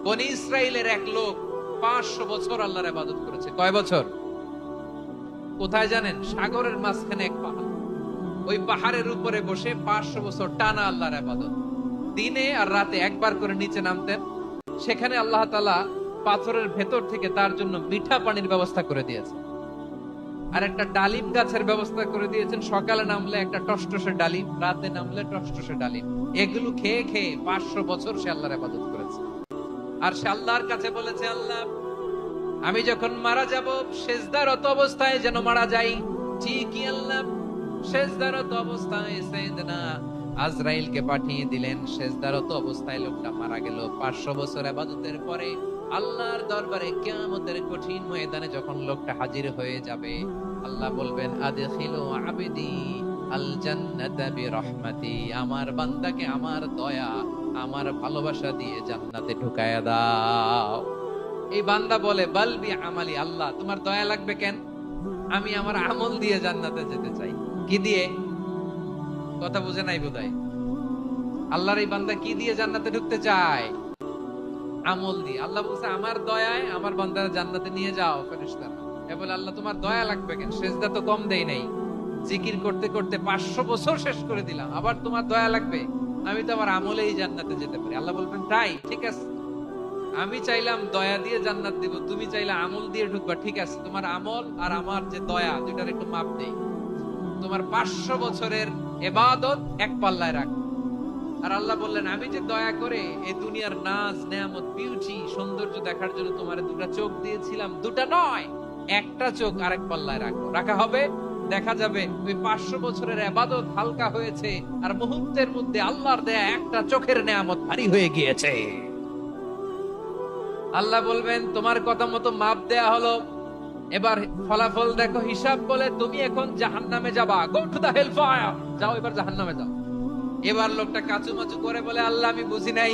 বনি ইসরাইলের এক লোক 500 বছর আল্লাহর ইবাদত করেছে। কয় বছর? কোথায় জানেন? সাগরের মাঝখানে এক পাহাড়, ওই পাহাড়ের উপরে বসে 500 বছর টানা আল্লাহর ইবাদত। দিনে আর রাতে একবার করে নিচে নামতেন। সেখানে আল্লাহ তাআলা পাথরের ভেতর থেকে তার জন্য মিঠা পানির ব্যবস্থা করে দিয়েছে, আর একটা ডালিম গাছের ব্যবস্থা করে দিয়েছেন। সকালে নামলে একটা টসটসে ডালিম, রাতে নামলে টসটসে ডালিম। এগুলো খেয়ে খেয়ে 500 বছর সে আল্লাহর ইবাদত করেছে। আর সে আল্লাহর কাছে বলেছে, আল্লাহ আমি যখন মারা যাব সেজদারত অবস্থায় যেন মারা যাই। ঠিকই আল্লাহ সেজদারত অবস্থায় সাইয়েদনা আজরাইলকে পাঠিয়ে দিলেন। সেজদারত অবস্থায় লোকটা মারা গেল। 500 বছর ইবাদতের পরে আল্লাহর দরবারে কিয়ামতের কঠিন ময়দানে যখন লোকটা হাজির হয়ে যাবে, আল্লাহ বলবেন, আদখিলু আবদি আল জান্নাতা বিরহমাতি, আমার বান্দাকে আমার দয়া, আমার ভালোবাসা দিয়ে জান্নাতে ঢুকায়া দাও। এই বান্দা বলে, বালবি আমালি, আল্লাহ তোমার দয়া লাগবে কেন? আমি আমার আমল দিয়ে জান্নাতে যেতে চাই। কি দিয়ে? কথা বুঝে নাই বোধহয়। আল্লাহর এই বান্দা কি দিয়ে জান্নাতে ঢুকতে চায়? আমল দিয়ে। আল্লাহ বলছে, আমার দয়ায় আমার বান্দারা জান্নাতে নিয়ে যাও ফেরেশতারা। এ বলে, আল্লাহ তোমার দয়া লাগবে কেন? সেজদা তো কম দেই নাই, জিকির করতে করতে 500 বছর শেষ করে দিলাম, আবার তোমার দয়া লাগবে? আমি তো আমার আমলেই জান্নাতে যেতে পারি। আল্লাহ বলবেন, তাই ঠিক আছে, আমি চাইলাম দয়া দিয়ে জান্নাত দেব, তুমি চাইলে আমল দিয়ে ঢুকবা, ঠিক আছে, তোমার আমল আর আমার যে দয়া দুটার একটু মাপ দেই। তোমার 500 বছরের ইবাদত এক পাল্লায় রাখ। আর আল্লাহ বললেন, আমি যে দয়া করে এই দুনিয়ার নাজ নেয়ামত বিউটি সৌন্দর্য দেখার জন্য তোমার দুটা চোখ দিয়েছিলাম, দুটা নয় একটা চোখ আরেক পাল্লায় রাখো। রাখা হবে, দেখা যাবে ওই 500 বছরের ইবাদত হালকা হয়েছে, আর মুহূর্তের মধ্যে আল্লাহর দেয়া একটা চোখের নেয়ামত ভারী হয়ে গিয়েছে। আল্লাহ বলবেন, তোমার কথা মতো মাপ দেয়া হলো, এবার ফলাফল দেখো। হিসাব বলে, তুমি এখন জাহান্নামে যাবা, go to the hell fire, যাও এবার জাহান্নামে যাও। এবার লোকটা কাচুমাচু করে বলে, আল্লাহ আমি বুঝি নাই,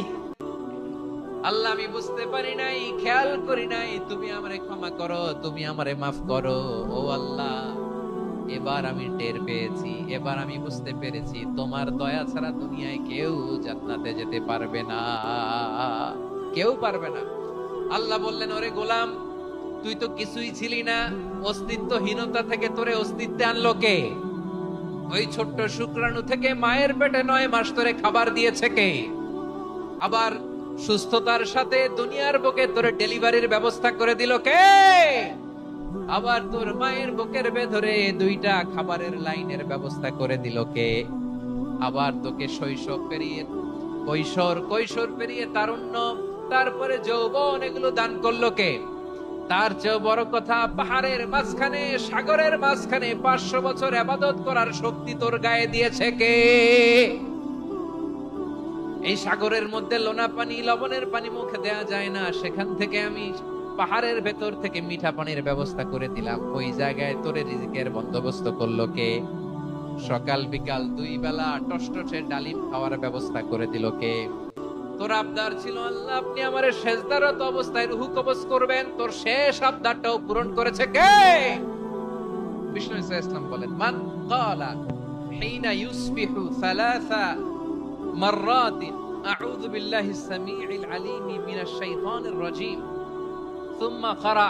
আল্লাহ আমি বুঝতে পারি নাই, খেয়াল করি নাই, তুমি আমারে ক্ষমা করো, তুমি আমারে মাফ করো। ও আল্লাহ, এবার আমি টের পেয়েছি, এবার আমি বুঝতে পেরেছি, তোমার দয়া ছাড়া দুনিয়ায় কেউ জান্নাতে যেতে পারবে না, কেউ পারবে না। আল্লাহ বললেন, ওরে গোলাম, তুই তো কিছুই ছিলি না, অস্তিত্বহীনতা থেকে তোরে অস্তিত্বে আনলো কে? ওই ছোট্ট শুক্রাণু থেকে মায়ের পেটে 9 মাস ধরে খাবার দিয়েছে কে? আবার সুস্থতার সাথে দুনিয়ার বুকে তোরে ডেলিভারির ব্যবস্থা করে দিল কে? আবার তোর মায়ের বুকের ভেতরে 2টা খাবারের লাইনের ব্যবস্থা করে দিল কে? আবার তোকে শৈশব পেরিয়ে কৈশোর পেরিয়ে তারুণ্য, তারপরে যৌবন, এগুলো দান করলো কে? তার চেয়ে বড় কথা, পাহাড়ের মাঝখানে সাগরের মাঝখানে 500 বছর ইবাদত করার শক্তি তোর গায়ে দিয়েছে কে? এই সাগরের মধ্যে লোনা পানি, লবণের পানি মুখে দেয়া যায় না, সেখান থেকে আমি পাহাড়ের ভেতর থেকে মিঠা পানির ব্যবস্থা করে দিলাম। ওই জায়গায় তোরে রিজিকের বন্দোবস্ত করলো কে? সকাল বিকাল 2 বেলা টসটসে ডালিম খাওয়ার ব্যবস্থা করে দিল কে? তোর আবদার ছিল, আল্লাহ আপনি আমারে সেজদারত অবস্থায় রূহ কবজ করবেন, তোর শেষ আবদারটাও পূরণ করেছে কে? বিষ্ণু ইসলাম বলেন, মান ক্বালা হিনা ইউসবিহু 3 মাররাতিন আউযু বিল্লাহিস সামিউল আলীম মিনাশ শাইতানির রাজীম সুম্মা ক্বারা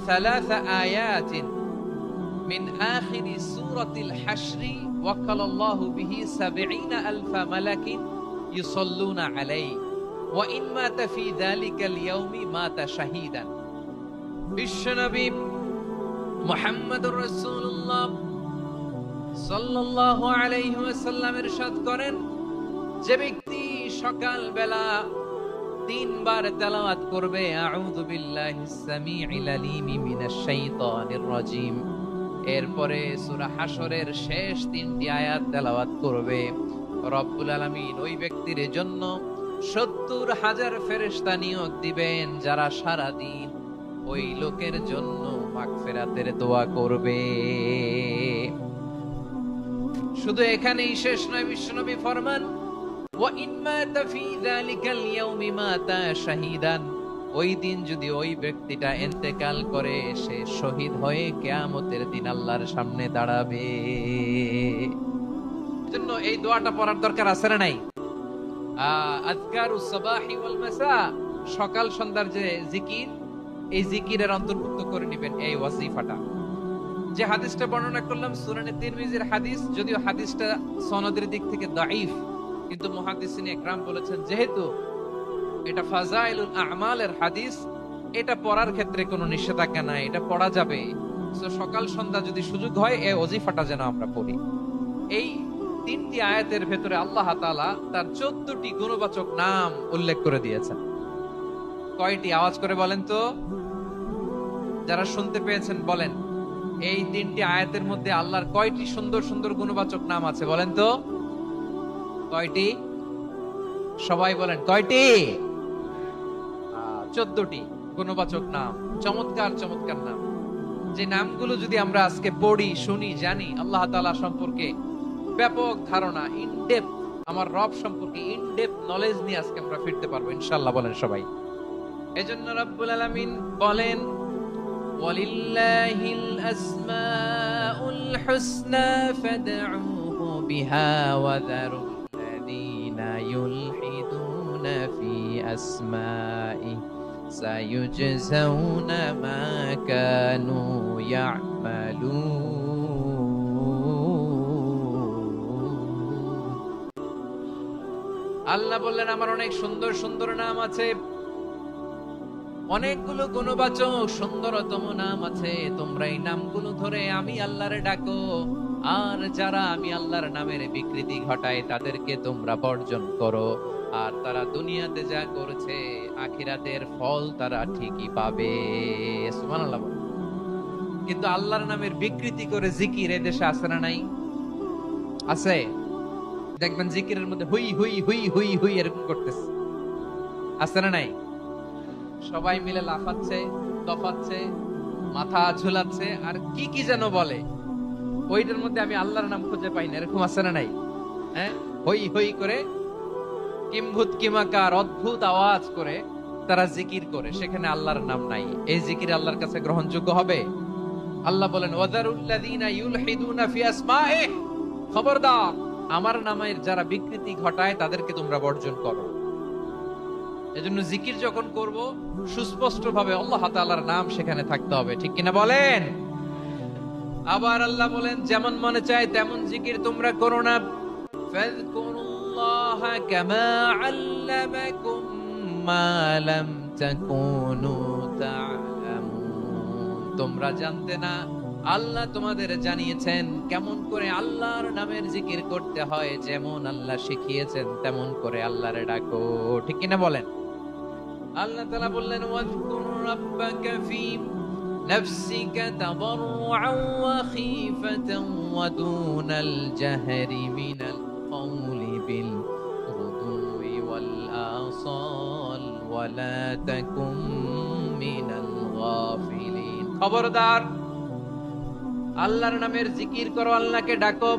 3 আয়াতিন মিন আখিরি সূরাতিল হাশর ওয়াকালাল্লাহু বিহি 70,000 মালাকিন ইউসাল্লুনা আলাইহি ওয়া ইন মাতা ফি যালিকাল ইয়াউমি মাতা শাহীদান। বিশ্বনবী মুহাম্মদুর রাসূলুল্লাহ সাল্লাল্লাহু আলাইহি ওয়াসাল্লাম ইরশাদ করেন, যে ব্যক্তি সকাল বেলা 3 বার তেলাওয়াত করবে আউযু বিল্লাহিস সামিউল আলীম মিনাশ শাইতানির রাজীম, এরপরে সূরা হাশরের শেষ 3টি আয়াত তেলাওয়াত করবে, রব্বুল আলামিন ওই ব্যক্তির জন্য 70,000 ফেরেশতা নিয়োগ দিবেন, যারা সারা দিন ওই লোকের জন্য মাগফিরাতের দোয়া করবে। শুধু এখানেই শেষ নয়, বিশ্বনবী ফরমান, ওয়া ইন মাতা ফি যালিকাল ইয়াউমি মাতা শাহীদান, ওই দিন যদি ওই ব্যক্তিটা ইন্তেকাল করে, সে শহীদ হয়ে কিয়ামতের দিন আল্লাহর সামনে দাঁড়াবে। জন্য এই দোয়াটা পড়ার দরকার আছে না নাই? আযকারুস সাবাহি ওয়াল মাসা, সকাল সন্ধ্যার যে জিকির, এই জিকিরের অন্তর্ভুক্ত করে নেবেন এই ওয়াজিফাটা। যে হাদিসটা বর্ণনা করলাম সুনানে তিরমিজির হাদিস, যদিও হাদিসটা সনদের দিক থেকে দাঈফ, কিন্তু মুহাদ্দিসিন ইকরাম বলেছেন যেহেতু এটা ফাজাইলুল আমালের হাদিস, এটা পড়ার ক্ষেত্রে কোনো নিষেধাজ্ঞা নাই, এটা পড়া যাবে। তো সকাল সন্ধ্যা যদি সুযোগ হয় এই ওয়াজিফাটা যেন আমরা পড়ি। এই তিনটি আয়াতের ভেতরে আল্লাহ তাআলা তার 14টি গুণবাচক নাম উল্লেখ করে দিয়েছেন। কয়টি? আওয়াজ করে বলেন তো, যারা শুনতে পেয়েছেন বলেন, এই তিনটি আয়াতের মধ্যে আল্লাহর কয়টি সুন্দর সুন্দর গুণবাচক নাম আছে বলেন তো? কয়টি? সবাই বলেন কয়টি? 14টি গুণবাচক নাম, চমৎকার চমৎকার নাম। যে নামগুলো যদি আমরা আজকে পড়ি, শুনি, জানি, আল্লাহ তাআলা সম্পর্কে ব্যাপক ধারণা, ইনডেপথ, আমার রব সম্পর্কে ইনডেপথ নলেজ নিয়ে আজকে আমরা ফিরতে পারবো ইনশাআল্লাহ। বলেন সবাই। এজন্য রব্বুল আলামিন বলেন, ওয়ালিল্লাহিল আসমাউল হুসনা ফাদউহু বিহা ওয়া যারুল্লাযীনা ইউলহিদুনা ফি আসমাইহি সায়ুজজাউনা মা কানু ইয়ামালুন। আল্লাহ বললেন আমার অনেক সুন্দর সুন্দর নাম আছে, অনেকগুলো গুণবাচক সুন্দরতম নাম আছে। তোমরা এই নামগুলো ধরে আমি আল্লাহরে ডাকো, আর যারা আমি আল্লাহর নামের বিকৃতি ঘটায় তাদেরকে তোমরা বর্জন করো। আর তারা দুনিয়াতে যা করেছে আখিরাতের ফল তারা ঠিকই পাবে। সুবহানাল্লাহ। কিন্তু আল্লাহর নামের বিকৃতি করে জিকির এ দেশে আছে না নাই? আছে। দেখবেন জিকিরের মধ্যে হুই হুই হুই হুই হুই এরকম করতেছে, আছে না নাই? সবাই মিলে লাফাচ্ছে, দফাচ্ছে, মাথা ঝুলাচ্ছে, আর কি কি যেন বলে। ওইটার মধ্যে আমি আল্লাহর নাম খুঁজে পাই না, এরকম আছে না নাই? হ্যাঁ, হই হই করে কিম্ভূত কিমাকার অদ্ভুত আওয়াজ করে তারা জিকির করে, সেখানে আল্লাহর নাম নাই। এই জিকির আল্লাহর কাছে গ্রহণযোগ্য হবে? আল্লাহ বলেন ওয়াযারুল্লাযীনা ইউলহিদুনা ফি আসমাইহি, খবরদার আমার নামের যারা বিকৃতি ঘটায় তাদেরকে তোমরা বর্জন করো। এজন্য জিকির যখন করব সুস্পষ্ট ভাবে আল্লাহ তাআলার নাম সেখানে থাকতে হবে, ঠিক কিনা বলেন? আবার আল্লাহ বলেন যেমন মনে চায় তেমন জিকির তোমরা করো না। ফাযকুরুল্লাহা কামা আল্লামাকুম মা লাম তাকুনু তা'লামুন। তোমরা জানতে না, আল্লাহ তোমাদের জানিয়েছেন কেমন করে আল্লাহর নামের জিকির করতে হয়, যেমন আল্লাহ শিখিয়েছেন তেমন করে আল্লাহরে ডাকো, ঠিক কিনা বলেন? আল্লাহ তাআলা বললেন ওয়াজকুর রাব্বাকা ফি নাফসিকা তাদাররুআন ওয়া খীফাতান ওয়া দুনাল জাহরি মিনাল কওলি বিল গুদুই ওয়াল আসাল ওয়া লা তাকুম মিনাল গাফিলিন। খবরদার আল্লাহর নামের জিকির করো, আল্লাহকে ডাকো।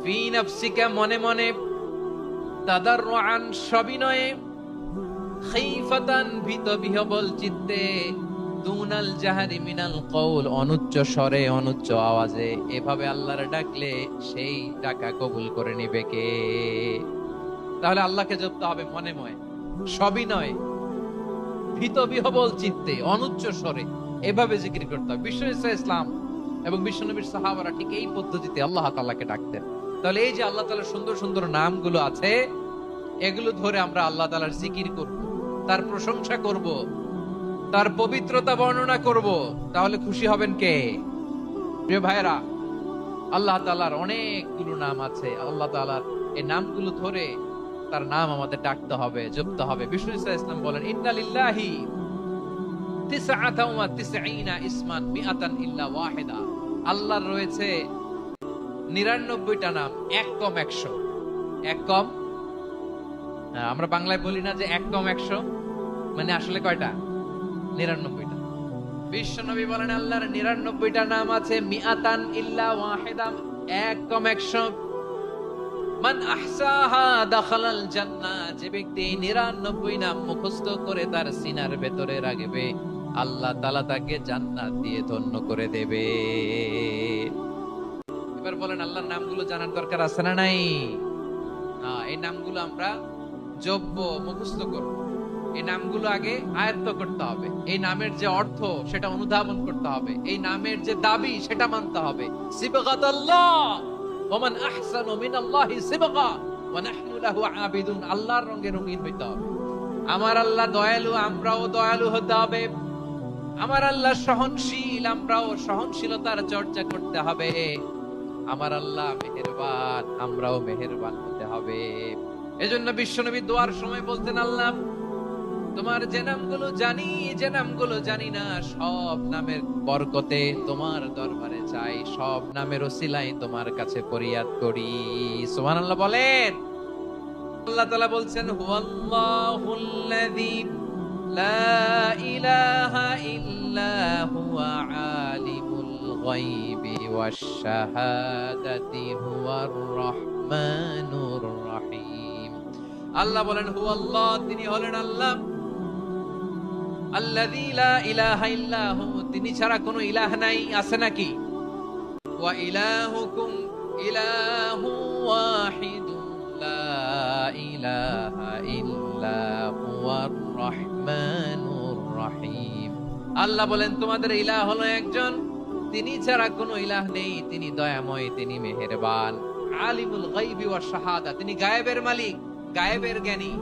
ফি নাফসিকা মনে মনে, তাদাররুআন সবিনয়ে, খাইফাতান ভীত বিহবল চিত্তে, দুনাল জাহারি মিনাল কওল অনুচ্চ স্বরে অনুচ্চ আওয়াজে। এভাবে আল্লাহর ডাকলে সেই ডাকা কবুল করে নিবে কে? তাহলে আল্লাহকে জপতে হবে মনে মনে, সবিনয়, ভীত বিহবল চিত্তে, অনুচ্চ স্বরে, এভাবে জিকির করতে হবে। বিশ্ব ইসলাম এবং বিশ্বনবীর সাহাবারা ঠিক এই পদ্ধতিতে আল্লাহ তাআলাকে ডাকতেন। তাহলে এই যে আল্লাহ তাআলার সুন্দর সুন্দর নামগুলো আছে, এগুলো ধরে আমরা আল্লাহ তাআলার জিকির করব, তার প্রশংসা করব, তার পবিত্রতা বর্ণনা করব, তাহলে খুশি হবেন কে? প্রিয় ভাইরা, আল্লাহ তাআলার অনেকগুলো নাম আছে। আল্লাহ তাআলার এই নামগুলো ধরে তার নাম আমাদের ডাকতে হবে, জপতে হবে। বিষ্ণু ইসলাম বলেন ইন্না লিল্লাহি তিসআতান ওয়া তিসঈনা ইসমান মিআতান ইল্লা ওয়াহিদা। আল্লাহর রয়েছে 99টা নাম, এক কম 100। এক কম, আমরা বাংলায় বলি না যে এক কম 100, মানে আসলে কয়টা? 99টা। বিশ্বনবী বলেন আল্লাহর 99টা নাম আছে, মিআতান ইল্লা ওয়াহিদা, এক কম 100। মান আহসাহা দাখালাল জান্নাহ, যে ব্যক্তি 99 নাম মুখস্থ করে তার সিনার ভেতরে রাখবে, আল্লাহ তাআলা তাকে জান্নাত দিয়ে ধন্য করে দেবে। এবার বলেন আল্লাহর নামগুলো জানার দরকার আছে না নাই? এই নামগুলো আমরা জব্ব মুখস্থ করব। এই নামগুলো আগে আয়ত্ত করতে হবে। এই নামের যে অর্থ সেটা অনুধাবন করতে হবে। এই নামের যে দাবি সেটা মানতে হবে। সিবগাতাল্লাহ ওয়া মান আহসানু মিনাল্লাহি সিবগা ওয়া নাহনু লাহু আবিদুন। আল্লাহর রঙে রঙিন হইতে হবে। আমার আল্লাহ দয়ালু, আমরাও দয়ালু হতে হবে। আমার আল্লাহ সহনশীল, আমরাও সহনশীলতার চর্চা করতে হবে। আমার আল্লাহ মেহেরবান, আমরাও মেহেরবান হতে হবে। এজন্য বিশ্বনবী দোয়ার সময় বলতেন, আল্লাহ তোমার যে নামগুলো জানি, যে নামগুলো জানি না, সব নামের বরকতে তোমার দরবারে চাই, সব নামের ওসিলায় তোমার কাছে ফরিয়াদ করি। সুবহানাল্লাহ বলেন। আল্লাহ তাআলা বলছেন, হুয়াল্লাহুল্লাযী লা ইলাহা ইল্লা হুয়া আলিমুল গায়বি ওয়াশ শাহাদাতি হুয়ার রহমানুর রহিম। আল্লাহ বলেন, হুয়াল্লাহ, তিনি হলেন আল্লাহ, আল্লাযী লা ইলাহা ইল্লা হু, তিনি ছাড়া কোনো ইলাহ নাই। আছে নাকি? ওয়া ইলাহুকুম ইলাহু ওয়াহিদুন লা ইলাহা ইল্লা হুয়ার রহমানুর রহিম। আল্লাহ বলেন, তোমাদের ইলাহ হলো একজন, তিনি ছাড়া কোনো ইলাহ নেই, তিনি দয়াময়, তিনি মেহেরবান। আলিমুল গায়বি ওয়াশ শাহাদা, তিনি গায়েবের মালিক, গায়েবের জ্ঞানী,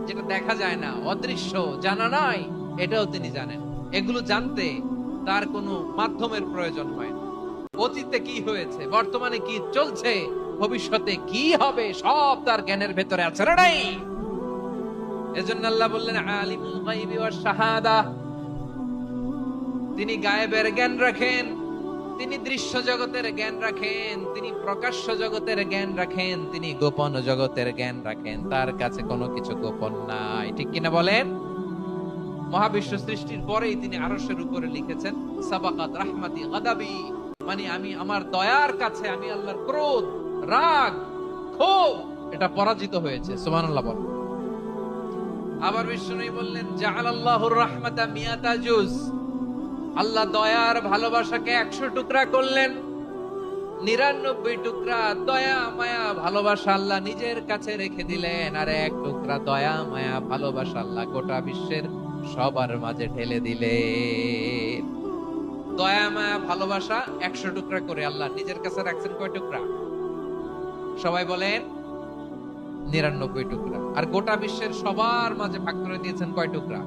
যেটা দেখা যায় না, অদৃশ্য, জানা নাই, এটাও তিনি জানেন। এগুলো জানতে তার কোনো মাধ্যমের প্রয়োজন হয় না। অতীতে কি হয়েছে, বর্তমানে কি চলছে, ভবিষ্যতে কি হবে, সব তার জ্ঞানের ভেতরে আছে না নাই? এজন্য আল্লাহ বললেন, আলিমুল গায়বি ওয়াশ শাহাদা, তিনি গায়েবের জ্ঞান রাখেন, তিনি দৃশ্য জগতের জ্ঞান রাখেন, তিনি প্রকাশ্য জগতের জ্ঞান রাখেন, তিনি গোপন জগতের জ্ঞান রাখেন। তার কাছে কোনো কিছু গোপন নাই। ঠিক কিনা বলেন? মহাবিশ্ব সৃষ্টির পরেই তিনি আরশের উপরে লিখেছেন, সাবাকাত রাহমাতি গাদাবি, মানে আমি আমার দয়ার কাছে, আমি আল্লাহর ক্রোধ, রাগ, ক্ষোভ, এটা পরাজিত হয়েছে। সুবহানাল্লাহ বলেন। আবার বিষ্ণু বললেন, জাআলাল্লাহুর রাহমাতা মিয়াতা জুজ, আল্লাহ দয়ার ভালোবাসাকে 100 টুকরা করলেন। 99 টুকরা দয়া মায়া ভালোবাসা আল্লাহ নিজের কাছে রেখে দিলেন, আর 1 টুকরা দয়া মায়া ভালোবাসা আল্লাহ গোটা বিশ্বের সবার মাঝে ঢেলে দিলেন। দয়া মায়া ভালোবাসা 100 টুকরা করে আল্লাহ নিজের কাছে রাখছেন। কয় টুকরা? সবাই বলেন, 99 টুকরা। আর গোটা বিশ্বের সবার মাঝে ভাগ করে দিয়েছেন কয় টুকরা?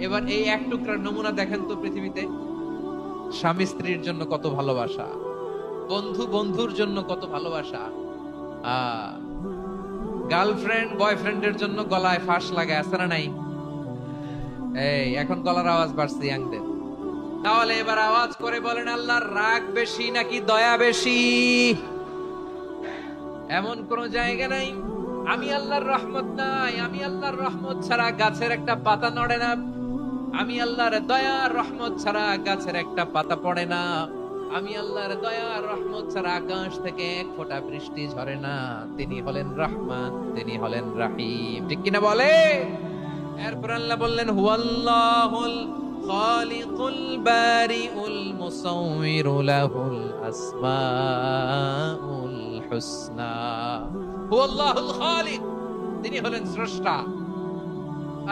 এবার এই 1 টুকরার নমুনা দেখেন তো পৃথিবীতে। স্বামী স্ত্রীর জন্য কত ভালোবাসা, বন্ধু বন্ধুর জন্য কত ভালোবাসা, গার্লফ্রেন্ড বয়ফ্রেন্ডের জন্য গলায় ফাঁস লাগায়, আছে না নাই? এই এখন গলার আওয়াজ বাড়ছে ইয়াংদের। তাহলে এবার আওয়াজ করে বলেন, আল্লাহর রাগ বেশি নাকি দয়া বেশি? এমন কোন জায়গা নাই আমি আল্লাহর রহমত নাই, আমি আল্লাহর রহমত ছাড়া গাছের একটা পাতা নড়ে না, আমি আল্লাহর দয়ার রহমত ছাড়া গাছের একটা পাতা পড়ে না, আমি আল্লাহর দয়ার রহমত ছাড়া আকাশ থেকে 1 ফোঁটা বৃষ্টি ঝরে না। তিনি হলেন রহমান, তিনি হলেন রাহিম। ঠিক কিনা বলে? এরপর আল্লাহ বললেন, হুয়াল্লাহুল খালিকুল বারিউল মুসাউমিরু লাহুল আসমাউল হুসনা। হুয়াল্লাহুল খালিক, তিনি হলেন স্রষ্টা।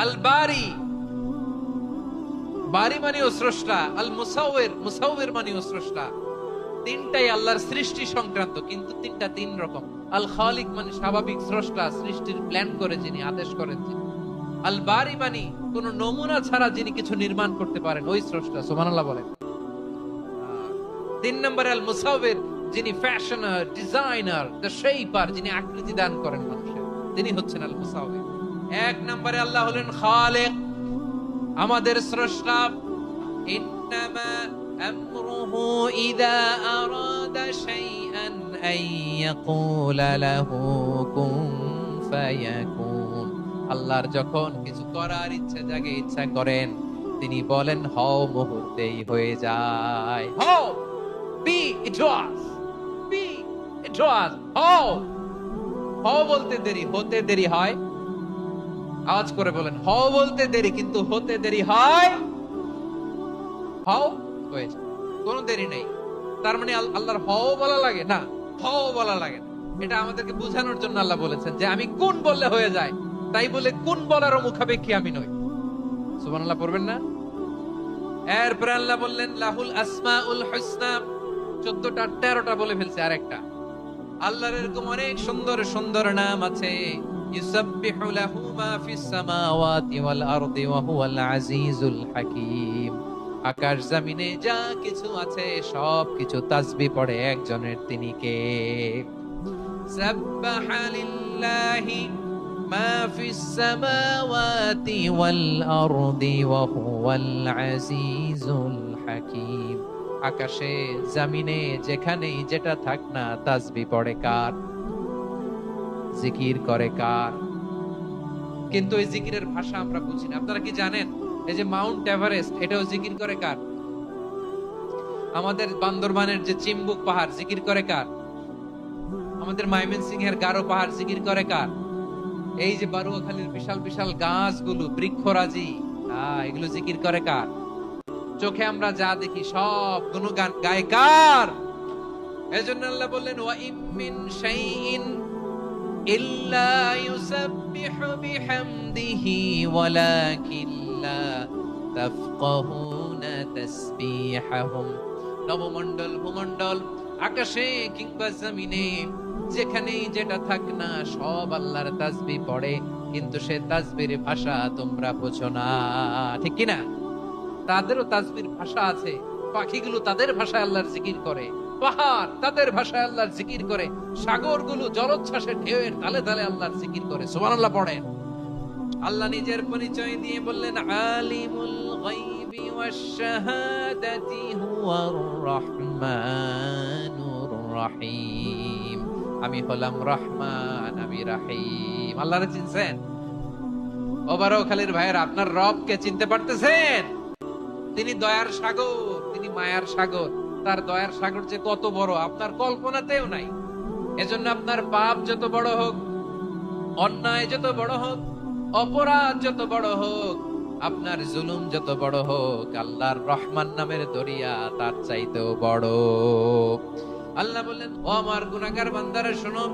আল বারি, বারি মানেও স্রষ্টা। আল মুসাউইর, মুসাউইর মানেও স্রষ্টা। তিনটাই আল্লাহর সৃষ্টি সংক্রান্ত, কিন্তু তিনটা তিন রকম। আল খালিক মানে স্বাভাবিক স্রষ্টা, সৃষ্টির প্ল্যান করে যিনি, আদেশ করেন যিনি। আল বারি মানে কোন নমুনা ছাড়া যিনি কিছু নির্মাণ করতে পারেন, ওই স্রষ্টা। সুবহানাল্লাহ বলেন। 3 নম্বরে আল মুসাউইর, যিনি ফ্যাশনার, ডিজাইনার, দ্য শেপার, যিনি আকৃতি দান করেন মানুষের, তিনি হচ্ছেন আল মুসাউইর। 1 নম্বরে আল্লাহ হলেন খালিক, আমাদের স্রষ্টা। ইন্নামা আমরুহু ইযা আরাদা শাইআন আন ইয়াকুলা লাহু কুন ফায়াকুন। আল্লাহর যখন কিছু করার ইচ্ছা জাগে, ইচ্ছা করেন, তিনি বলেন হও, মুহূর্তেই হয়ে যায়। হও, বি ইট ওয়াজ, বি ইট ওয়াজ। হও, হও বলতে দেরি, হতে দেরি হয়। আওয়াজ করে বলেন, হও বলতে দেরি, কিন্তু হতে দেরি হয়। হও হয়ে যায়, কোনো দেরি নেই। তার মানে আল্লাহর হও বলা লাগে না, হও বলা লাগে না। এটা আমাদেরকে বোঝানোর জন্য আল্লাহ বলেছেন যে আমি কোন বললে হয়ে যায়, তাই বলে কোন বলারও মুখাপেক্ষী আমি নই। সুবহানাল্লাহ পড়বেন না? এরপর আল্লাহ বললেন লাহুল আসমাউল হুসনা, 14টা 13টা বলে ফেলছে আরেকটা। আল্লাহর এরকম অনেক সুন্দর সুন্দর নাম আছে। ইউসাব্বিহু লাহু মা ফিস সামাওয়াতি ওয়াল আরদি ওয়া হুয়াল আজিজুল হাকীম। আকাশ জমিনে যা কিছু আছে সব কিছু তাসবিহ পড়ে একজনের, তিনি কে? সাব্বাহা লিল্লাহি মা ফিস সামাওয়াতি ওয়াল আরদি ওয়া হুয়াল আজিজুল হাকীম। আকাশে জমিনে যেখানেই যেটা থাক না, তাসবিহ পড়ে কার? জিকির করে কার? কিন্তু এই জিকিরের ভাষা আমরা বুঝি না। আপনারা কি জানেন এই যে মাউন্ট এভারেস্ট, এটাও জিকির করে কার? আমাদের বান্দরবানের যে চিম্বুক পাহাড় জিকির করে কার? আমাদের ময়মনসিংহ এর গারো পাহাড় জিকির করে কার? এই যে বারুয়াখালীর বিশাল বিশাল গাছগুলো, বৃক্ষরাজি, এগুলো জিকির করে কার? চোখে আমরা যা দেখি সব গুণগান গায় কার? এজন্য আল্লাহ বললেন ওয়া ইম মিন শাইইন ইল্লা ইউসাব্বিহু বিহামদিহি ওয়ালাকিন লা তাফকাহুনা তাসবিহাহুম। নবমণ্ডল ভূমণ্ডল আকাশে কিংবা জমিনে যেখানেই যেটা থাক না সব আল্লাহর তাসবিহ পড়ে, কিন্তু সে তাসবিহর ভাষা তোমরা বোঝো না, ঠিক কি না? তাদেরও তাসবিহর ভাষা আছে। পাখিগুলো তাদের ভাষায় আল্লাহর জিকির করে, পাহাড় তাদের ভাষায় আল্লাহর জিকির করে, সাগরগুলো জলোচ্ছ্বাসের ঢেউয়ের তালে তালে আল্লাহর জিকির করে। সুবহানাল্লাহ পড়েন। আল্লাহ নিজের পরিচয় দিয়ে বললেন আলিমুল গায়বি ওয়াশ শাহাদাতি হুয়ার রহমানুর রহিম। আমি হলাম রহমান, আমি রহিম। আল্লাহরে চিনছেন? ও বারোখালীর ভাইয়েরা, আপনার রবকে চিনতে পারতেছেন? তিনি দয়ার সাগর, তিনি মায়ার সাগর। তার দয়ার সাগর যে কত বড় আপনার কল্পনাতেও নাই। এজন্য আপনার পাপ যত বড় হোক, অন্যায় যত বড় হোক, অপরাধ যত বড় হোক, আপনার জুলুম যত বড় হোক, আল্লাহর রহমান নামের দরিয়া তার চাইতেও বড়। আল্লাহ বললেন ও আমার গুনাহগার বান্দারা শোনো,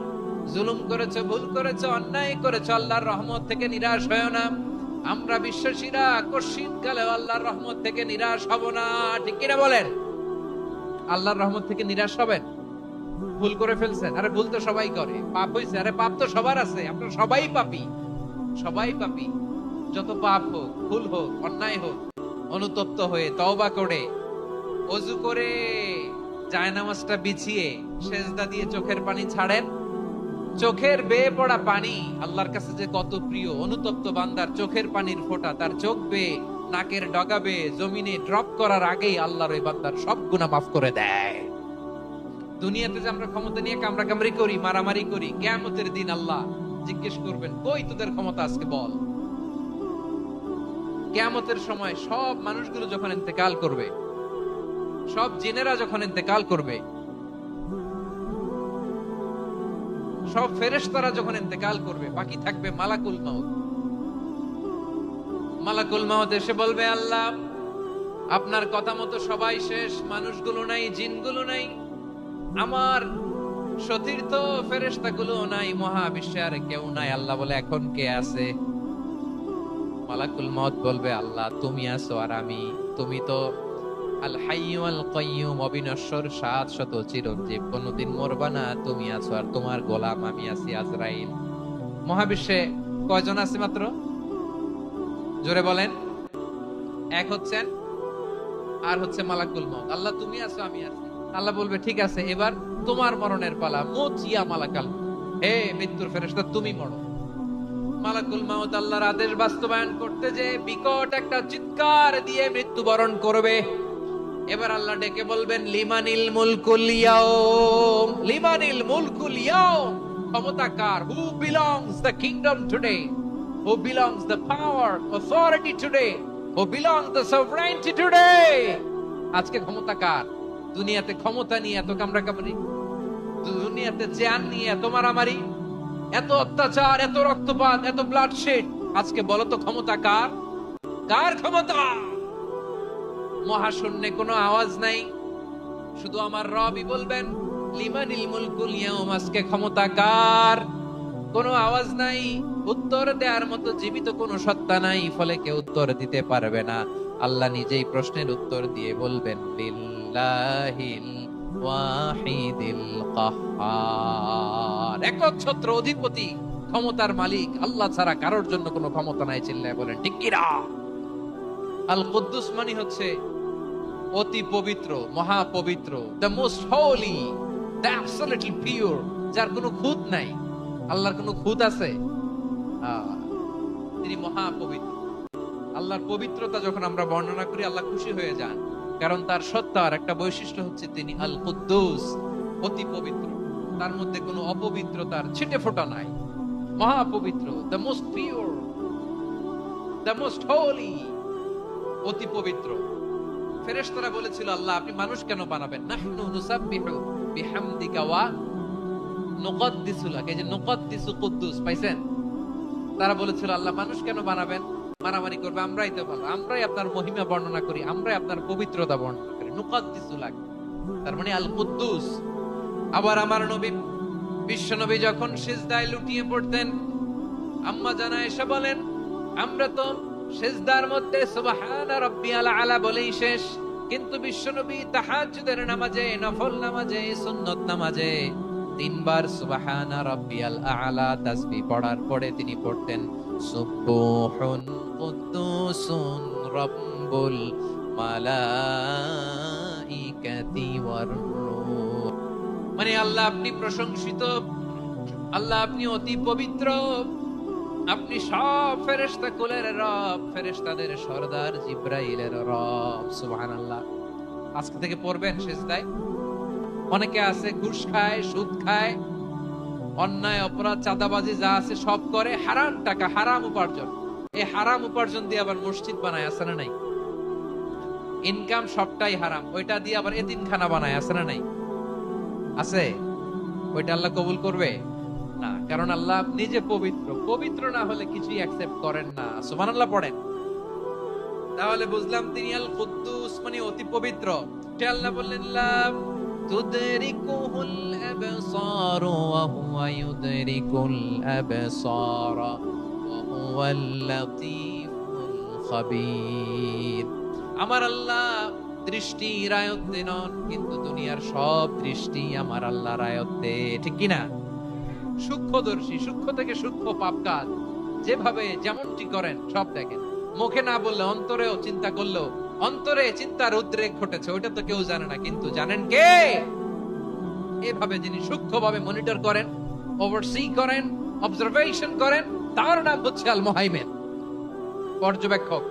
জুলুম করেছো, ভুল করেছো, অন্যায় করেছো, আল্লাহর রহমত থেকে নিরাশ হয়ো না। আমরা বিশ্বাসীরা কশিন কালে আল্লাহর রহমত থেকে নিরাশ হব না, ঠিক কিনা বলেন? আল্লাহর রহমত থেকে নিরাশ হবেন? ভুল করে ফেলছেন, আরে ভুল তো সবাই করে। পাপ হয়েছে, আরে পাপ তো সবার আছে, আপনারা সবাই পাপী, সবাই পাপী। যত পাপ হোক, ভুল হোক, অন্যায় হোক, অনুতপ্ত হয়ে তওবা করে ওযু করে জায়নামাজটা বিছিয়ে সেজদা দিয়ে চোখের পানি ছাড়েন। চোখের বেয়ে পড়া পানি আল্লাহর কাছে যে কত প্রিয়। অনুতপ্ত বান্দার চোখের পানির ফোঁটা তার চোখ বেয়ে, নাকের ডগা বেয়ে জমিনে ড্রপ করার আগেই আল্লাহর ওই বান্দার সব গুনাহ মাফ করে দেয়। দুনিয়াতে যে আমরা ক্ষমতা নিয়ে কামড়াকামড়ি করি, মারামারি করি, কিয়ামতের দিন আল্লাহ জিজ্ঞেস করবেন কই তোদের ক্ষমতা আজকে বল। কিয়ামতের সময় সব মানুষগুলো যখন ইন্তেকাল করবে, সব জিনেরা যখন ইন্তেকাল করবে, সব ফেরেশতারা যখন ইন্তেকাল করবে, বাকি থাকবে মালাকুল মাউত। মালাকুল মাউত এসে বলবে আল্লাহ আপনার কথা মতো সবাই শেষ, মানুষগুলো নাই, জিনগুলো নাই, আমার সতীর্থ ফেরেশতাগুলো নাই, মহাবিশ্বে আর কেউ নাই। আল্লাহ বলে এখন কে আছে? মালাকুল মাউত বলবে আল্লাহ তুমি আছো আর আমি। তুমি তো আল হাইয়্যু আল কাইয়্যুম, অবিনশ্বর, শাশ্বত, চিরঞ্জীব, কোনদিন মরবা না, তুমি আছো আর তোমার গোলাম আমি আছি আজরাইল। মহাবিশ্বে কয়জন আছে মাত্র? জোরে বলেন। এক হচ্ছেন আর হচ্ছে মালাকুল মাউত। আল্লাহ তুমি আছো আমি আছি। আল্লাহ বলবে ঠিক আছে এবার তোমার মরণের পালা, মুত ইয়া মালাকাল, হে মৃত্যুর ফেরেশতা তুমি মরো। মালাকুল মাউত আল্লাহর আদেশ বাস্তবায়ন করতে যে বিকট একটা চিৎকার দিয়ে মৃত্যুবরণ করবে। এবার আল্লাহ ডেকে বলবেন লিমানিল মুলকুল ইয়াউম, লিমানিল মুলকুল ইয়াউম, ক্ষমতা কার? Who belongs the kingdom today, who belongs the power authority today, who belongs the sovereignty today. আজকে ক্ষমতা কার? দুনিয়াতে ক্ষমতা নিয়ে এত কামড়াকামড়ি, দুনিয়াতে জান নিয়ে এত মারামারি, এত অত্যাচার, এত রক্তপাত, এত ব্লাডশেড, আজকে বলো তো ক্ষমতা কার? কার ক্ষমতা? মহাশূন্যে কোনো আওয়াজ নাই, শুধু আমার রবই বলবেন লিমানিল মুলকুল ইয়াউম, আজকে ক্ষমতা কার? কোনো আওয়াজ নাই, উত্তর দেওয়ার মতো জীবিত কোনো সত্তা নাই, ফলে কেউ উত্তর দিতে পারবে না। আল্লাহ নিজেই প্রশ্নের উত্তর দিয়ে বলবেন লিল্লাহিল ওয়াহিদিল কাহ্হার, একচ্ছত্র অধিপতি, ক্ষমতার মালিক আল্লাহ ছাড়া কারোর জন্য কোনো ক্ষমতা নাই। চিল্লায় বলেন ঠিক কি না? আল কুদ্দুস মানে হচ্ছে অতি পবিত্র, মহা পবিত্র, the most Holi, the absolutely pure, যার কোনো খুঁত নাই। আল্লাহর কোনো খুঁত আছে? তিনি মহা পবিত্র। আল্লাহর পবিত্রতা যখন আমরা বর্ণনা করি আল্লাহ খুশি হয়ে যান, কারণ তার সত্তার একটা বৈশিষ্ট্য হচ্ছে তিনি আল কুদ্দুস, অতি পবিত্র, তার মধ্যে কোনো অপবিত্রতার ছিটে ফোঁটা নাই। মহা পবিত্র, the most pure, the most Holi, অতি পবিত্র। ফেরেশতারা বলেছিল আল্লাহ আপনি মানুষ কেন বানাবেন? নাহনু নুসাব্বিহু বিহামদিকা ওয়া নুকদ্দিসু লাক, এই যে নুকদ্দিসু কুদ্দুস পাইছেন? তারা বলেছিল আল্লাহ মানুষ কেন বানাবেন? মারামারি করবে, আমরাই তো ভালো, আমরাই আপনার মহিমা বর্ণনা করি, আমরাই আপনার পবিত্রতা বর্ণনা করি। নুকদ্দিসু লাক তার মানে আল কুদ্দুস। আবার আমার নবী বিশ্ব নবী যখন সিজদায় লুটিয়ে পড়তেন, আম্মা জানা এসে বলেন আমরা তো সিজদার মধ্যে সুবহানা রাব্বিয়াল আলা বলেই শেষ, কিন্তু বিশ্বনবী তাহাজ্জুদের নামাজে, নফল নামাজে, সুন্নত নামাজে তিনবার সুবহানা রাব্বিয়াল আলা তাসবিহ পড়ার পরে তিনি পড়তেন সুবহুন কুদ্দুসুন রাব্বুল মালাইকাতি ওয়ার রূহ। মানে আল্লাহ আপনি প্রশংসিত, আল্লাহ আপনি অতি পবিত্র, আপনি সব ফেরেশতা কুলের রব, ফেরেশতাদের সরদার জিবরাইলের রব। সুবহানাল্লাহ। আজকে থেকে পড়বেন সিজদায়। অনেকে আছে ঘুষ খায়, সুদ খায়, অন্যায় অপরাধ চাঁদাবাজি যা আছে সব করে, হারাম টাকা, হারাম উপার্জন। এই হারাম উপার্জন দিয়ে আবার মসজিদ বানায়, আছে না নাই? ইনকাম সবটাই হারাম, ওইটা দিয়ে আবার এতিমখানা বানায়, আছে না নাই? আছে। ওইটা আল্লাহ কবুল করবে না, কারণ আল্লাহ নিজে পবিত্র। পবিত্র না হলে কিছুই অ্যাকসেপ্ট করেন না। সুবহানাল্লাহ পড়েন। তাহলে বুঝলাম তিনি আল কুদ্দুস মানে অতি পবিত্র। সে আল্লাহ বললেন লা তুদরিকুহুল আবসার ওয়া হুয়া ইউদরিকুল আবসার ওয়া হুয়াল লাতীফুল খাবীর। আমার আল্লাহ দৃষ্টির আয়ত্তে নন, কিন্তু দুনিয়ার সব দৃষ্টি আমার আল্লাহর আয়ত্তে, ঠিক কি না? সূক্ষ্মদর্শী, সূক্ষ্ম থেকে সূক্ষ্ম পাপ কাজ যেভাবে যেমনটি করেন সব দেখেন। মুখে না বললে অন্তরেও চিন্তা করলেও অন্তরে চিন্তার উদ্রেক ঘটেছে, ওইটা তো কেউ জানে না, কিন্তু জানেন কে? এভাবে যিনি সূক্ষ্মভাবে মনিটর করেন, ওভারসি করেন, অবজারভেশন করেন, তার নাম হচ্ছে আল মুহাইমিন, পর্যবেক্ষক।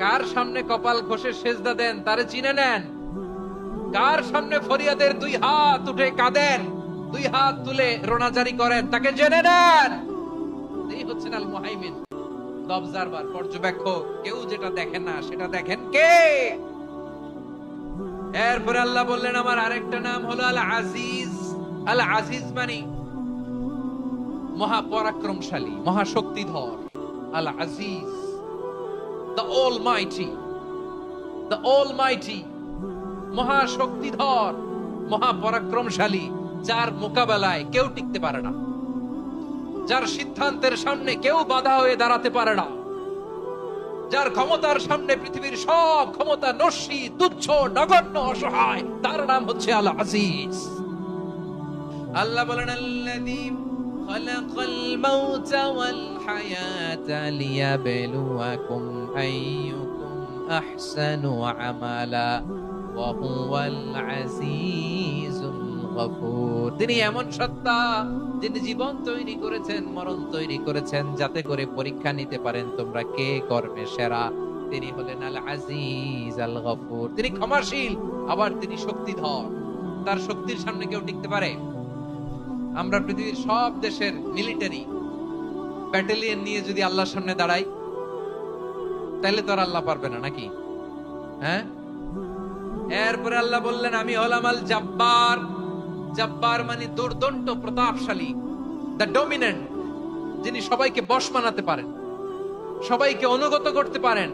কার সামনে কপাল ঘষে সেজদা দেন তারে চিনে নেন, কার সামনে ফরিয়াদের দুই হাত উঠে কাঁদেন, দুই হাত তুলে রোনাজারি করেন, তাকে জেনে নেন। এই হচ্ছেন আল মুহাইমিন, অবজারভার, পর্যবেক্ষক। কেউ যেটা দেখেন না সেটা দেখেন কে? এরপরে আল্লাহ বললেন আমার আরেকটা নাম হলো আল আজিজ। আল আজিজ মানে মহা পরাক্রমশালী, মহা শক্তিধর। আল Aziz, the almighty, the almighty, মহা শক্তিধর, মহা পরাক্রমশালী, যার মোকাবেলায় কেউ টিকতে পারে না, যার সিদ্ধান্তের সামনে কেউ বাধা হয়ে দাঁড়াতে পারে না, যার ক্ষমতার সামনে পৃথিবীর সব ক্ষমতা নস্যি, তুচ্ছ, নগণ্য, অসহায়, তার নাম হচ্ছে আল আজিজ। আল্লাহ বলেন আল্লাযী খালাকাল মাউতা ওয়াল হায়াতা লিয়াবলুয়াকুম আইয়ুকুম আহসানু আমালা ওয়া হুয়াল আজিজুল গফুর। তিনি এমন সত্তা যিনি জীবন তৈরি করেছেন, মরণ তৈরি করেছেন, যাতে করে পরীক্ষা নিতে পারেন তোমরা কে কর্মে সেরা। তিনি হলেন আল আজিজ আল গফুর। তিনি ক্ষমাশীল, আবার তিনি শক্তিধর। তার শক্তির সামনে কেউ টিকতে পারে? আমরা পৃথিবীর সব দেশের মিলিটারি ব্যাটালিয়ন নিয়ে যদি আল্লাহর সামনে দাঁড়াই, তাহলে তো আর আল্লাহ পারবে না, নাকি? হ্যাঁ। এরপরে আল্লাহ বললেন আমি হলাম আল জাব্বার। জাব্বার মানে দুর্দণ্ড, প্রতাপশালী, দ্য ডমিনেন্ট, যিনি সবাইকে বশ বানাতে পারেন, সবাইকে অনুগত করতে পারেন,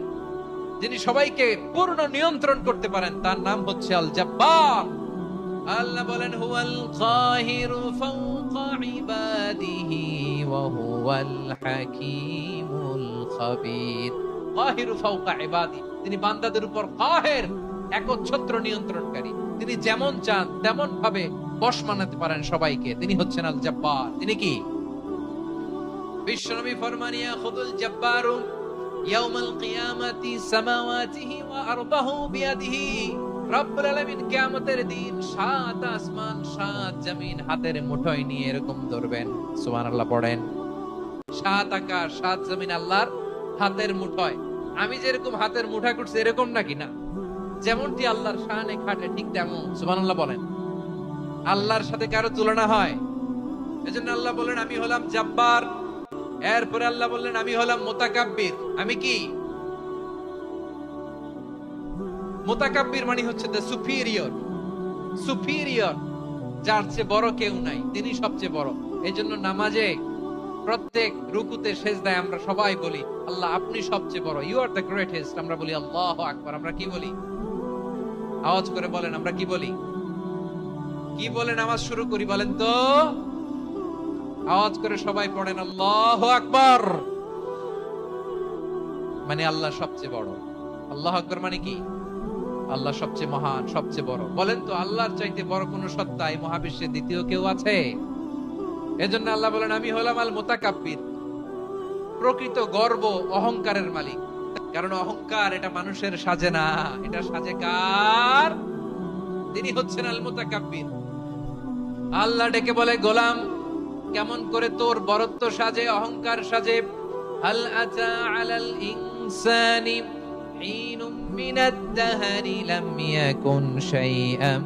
যিনি সবাইকে পূর্ণ নিয়ন্ত্রণ করতে পারেন, তার নাম হচ্ছে আল জাব্বার। আল্লাহ বলেন হুয়াল কাহিরু ফাওকা ইবাদিহি ওয়া হুয়াল হাকীমুল খাবীর। কাহিরু ফাওকা ইবাদি, তিনি বান্দাদের উপর কাহের, একচ্ছত্র নিয়ন্ত্রণকারী। তিনি যেমন চান তেমন ভাবে বশ মানাতে পারেন সবাইকে। তিনি হচ্ছেন আল জব্বার। তিনি কি? বিশ্বনবী ফরমান ইয়াখুদুল জব্বারু ইয়াউমাল কিয়ামাতি সামাওয়াতিহি ওয়া আরদাহু বিয়াদিহি। রব্বুল আলামিন কিয়ামতের দিন 7 আসমান 7 জমিন হাতের মুঠোয় নিয়ে এরকম ধরবেন। সুবহানাল্লাহ পড়েন। 7 আকাশ 7 জমিন আল্লাহর হাতের মুঠোয়। আমি যেরকম হাতের মুঠা করছি এরকম নাকি? না, যেমনটি আল্লাহর শানে খাটে ঠিক তেমন। সুবহানাল্লাহ বলেন। আল্লাহর সাথে কারো তুলনা হয়? এজন্য আল্লাহ বলেন আমি হলাম জব্বার। এরপরে আল্লাহ বললেন আমি হলাম মুতাকাব্বির। আমি কি? মুতাকাব্বির মানে হচ্ছে দ্য সুপিরিয়র। সুপিরিয়র, যার চেয়ে বড় কেউ নাই, তিনি সবচেয়ে বড়। এজন্য নামাজে প্রত্যেক রুকুতে সেজদায় আমরা সবাই বলি আল্লাহ আপনি সবচেয়ে বড়, ইউ আর দ্য গ্রেটেস্ট। আমরা বলি আল্লাহু আকবার। আমরা কি বলি? আওয়াজ করে বলেন, আমরা কি বলি? কি বলে নামাজ শুরু করি বলেন তো? আওয়াজ করে সবাই পড়েন আল্লাহু আকবার। মানে আল্লাহ সবচেয়ে বড়। আল্লাহু আকবার মানে কি? আল্লাহ সবচেয়ে মহান, সবচেয়ে বড়। বলেন তো আল্লাহর চাইতে বড় কোন সত্তা এই মহাবিশ্বে দ্বিতীয় কেউ আছে? এজন্য আল্লাহ বলেন আমি হলাম আল মুতাকাব্বির, প্রকৃত গর্ব অহংকারের মালিক। কারণ অহংকার এটা মানুষের সাজে না, এটা সাজে কার? তিনি হচ্ছেন আল মুতাকাব্বির। আল্লাহ ডেকে বলে গোলাম কেমন করে তোর বরত্ব সাজে, অহংকার সাজে? হাল আতা আলাল ইনসানি হিনুম মিনাদ দাহরি লাম ইয়াকুন শাইআম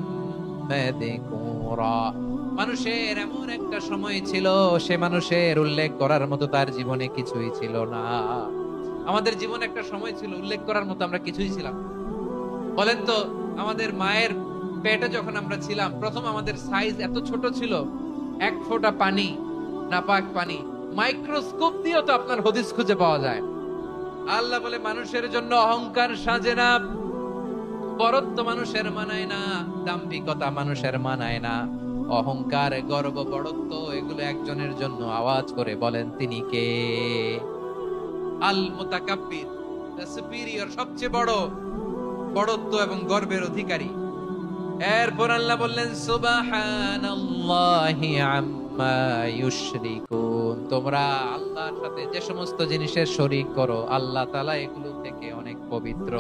মাযকুরা। মানুষের এমন একটা সময় ছিল, সে মানুষের উল্লেখ করার মতো তার জীবনে কিছুই ছিল না। আমাদের জীবনে একটা সময় ছিল উল্লেখ করার মতো আমরা কিছুই ছিলাম। বলেন তো আমাদের মায়ের পেটে যখন আমরা ছিলাম প্রথম আমাদের সাইজ এত ছোট ছিল, 1 ফোঁটা পানি, নাপাক পানি, মাইক্রোস্কোপ দিয়েও তো আপনার হদিস খুঁজে পাওয়া যায়। আল্লাহ বলে মানুষের জন্য অহংকার সাজে না, বরত্ব মানুষের মানায় না, দাম্ভিকতা মানুষের মানায় না, অহংকার গর্ব বড়ত্ব এগুলো একজনের জন্য। আওয়াজ করে বলেন তিনি কে? আল মুতাকাব্বির, দ্য সুপিরিয়র, সবচেয়ে বড়, বড়ত্ব এবং গর্বের অধিকারী। এরপর আল্লাহ বললেন সুবহানাল্লাহি আম্মা ইউশরিকুন। তোমরা আল্লাহর সাথে যে সমস্ত জিনিসের শরীক করো আল্লাহ তাআলা এগুলো থেকে অনেক পবিত্র।